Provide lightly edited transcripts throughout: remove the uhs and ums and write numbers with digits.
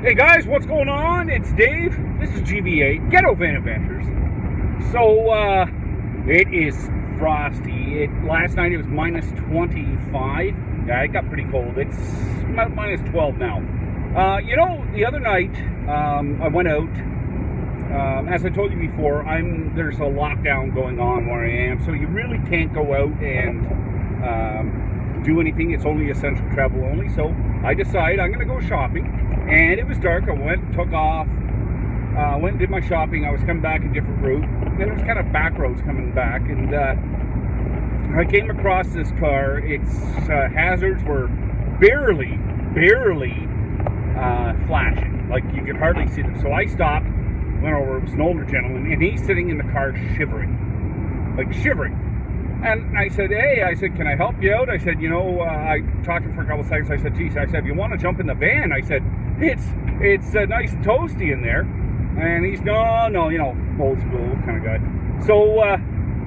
Hey guys, what's going on? It's Dave. This is GVA, Ghetto Van Adventures. So, it is frosty. Last night it was minus 25. Yeah, it got pretty cold. It's minus 12 now. The other night, I went out. As I told you before, there's a lockdown going on where I am, so you really can't go out and do anything. It's only essential travel only. So I decided I'm going to go shopping. And it was dark. I went, took off, went and did my shopping. I was coming back a different route. And it was kind of back roads coming back. And I came across this car. Its hazards were barely flashing. Like, you could hardly see them. So I stopped, went over. It was an older gentleman. And he's sitting in the car shivering. Like, shivering. And I said, hey, can I help you out? I said, I talked to him for a couple of seconds. I said, geez, if you want to jump in the van, I said, it's nice and toasty in there. And he's, no, old school kind of guy. So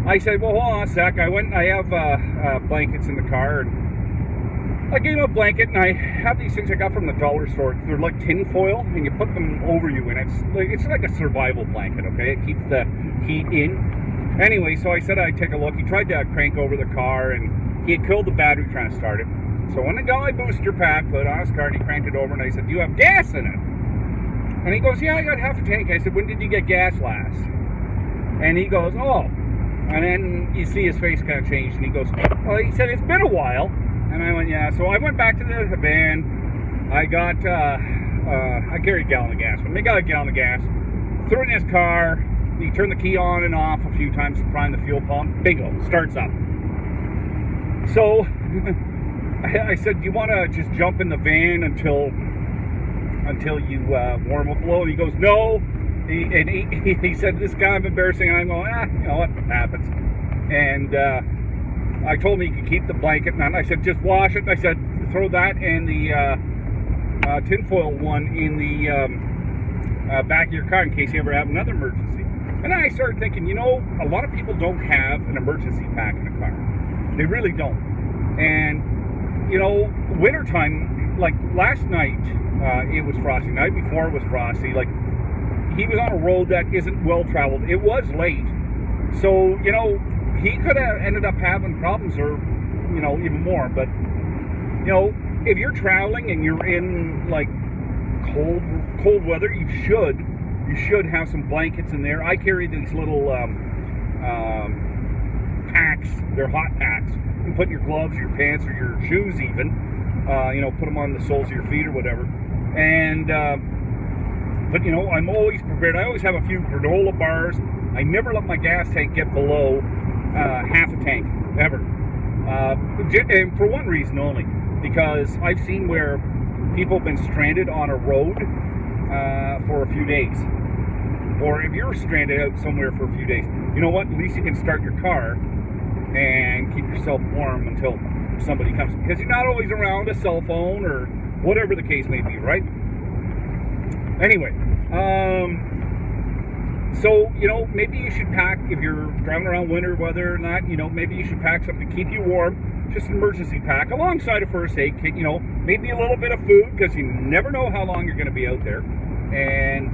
I said, well, hold on a sec. I went and I have blankets in the car. And I gave him a blanket, and I have these things I got from the dollar store. They're like tin foil, and you put them over you, and it's like a survival blanket, okay? It keeps the heat in. Anyway, so I said I'd take a look. He tried to crank over the car, and he had killed the battery trying to start it. So when I got my booster pack, put it on his car, and he cranked it over, and I said, do you have gas in it? And he goes, yeah, I got half a tank. I said, when did you get gas last? And he goes, oh. And then you see his face kind of change, and he goes, well, he said, it's been a while. And I went, yeah. So I went back to the van. I got, I carried a gallon of gas. When I got a gallon of gas, threw it in his car. He turned the key on and off a few times to prime the fuel pump. Bingo, starts up. So I said, do you want to just jump in the van until you warm up a little? He goes, no. He said, this is kind of embarrassing. And I'm going, what happens? And I told him he could keep the blanket. And I said, just wash it. I said, throw that and the tinfoil one in the back of your car in case you ever have another emergency. And then I started thinking, a lot of people don't have an emergency pack in a car. They really don't. And, wintertime, like last night, it was frosty. The night before it was frosty. Like, he was on a road that isn't well traveled. It was late. So, he could have ended up having problems or, even more. But, if you're traveling and you're in, like, cold weather, you should have some blankets in there. I carry these little packs. They're hot packs. You can put your gloves, your pants, or your shoes even. Put them on the soles of your feet or whatever. And but I'm always prepared. I always have a few granola bars. I never let my gas tank get below half a tank ever. And for one reason only, because I've seen where people have been stranded on a road for a few days. Or if you're stranded out somewhere for a few days, you know what? At least you can start your car and keep yourself warm until somebody comes. Because you're not always around a cell phone or whatever the case may be, right? Anyway, so, maybe you should pack, if you're driving around winter weather or not, maybe you should pack something to keep you warm. Just an emergency pack alongside a first aid kit, maybe a little bit of food because you never know how long you're going to be out there. And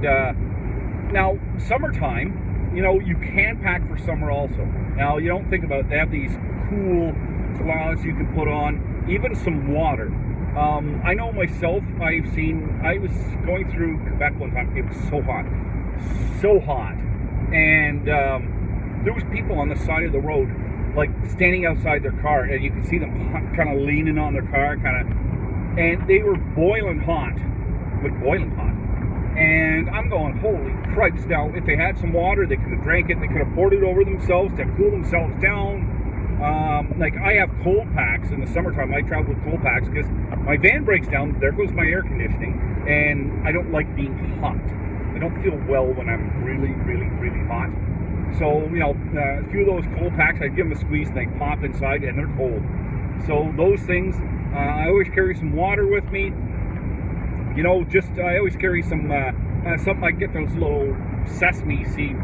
now, summertime, you can pack for summer also. Now, you don't think about it. They have these cool cloths you can put on, even some water. I know myself, I was going through Quebec one time. It was so hot. And there was people on the side of the road, like standing outside their car, and you could see them kind of leaning on their car, and they were boiling hot. And I'm going, holy cripes. Now, if they had some water, they could have drank it. They could have poured it over themselves to cool themselves down. Like, I have cold packs in the summertime. I travel with cold packs because my van breaks down. There goes my air conditioning. And I don't like being hot. I don't feel well when I'm really hot. So, a few of those cold packs, I give them a squeeze and they pop inside and they're cold. So those things, I always carry some water with me. I always carry some, something. I get those little sesame seed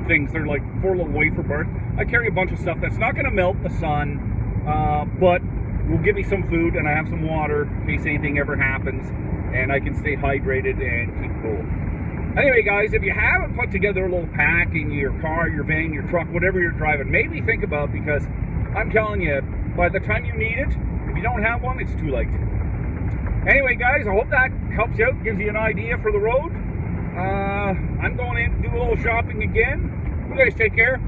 things. They're like 4 little wafer bars. I carry a bunch of stuff that's not going to melt in the sun, but will give me some food, and I have some water in case anything ever happens. and I can stay hydrated and keep cool. Anyway, guys, if you haven't put together a little pack in your car, your van, your truck, whatever you're driving, maybe think about, because I'm telling you, by the time you need it, if you don't have one, it's too late. Anyway, guys, I hope that helps you out, gives you an idea for the road. I'm going in to do a little shopping again. You guys take care.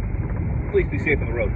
Please be safe on the road.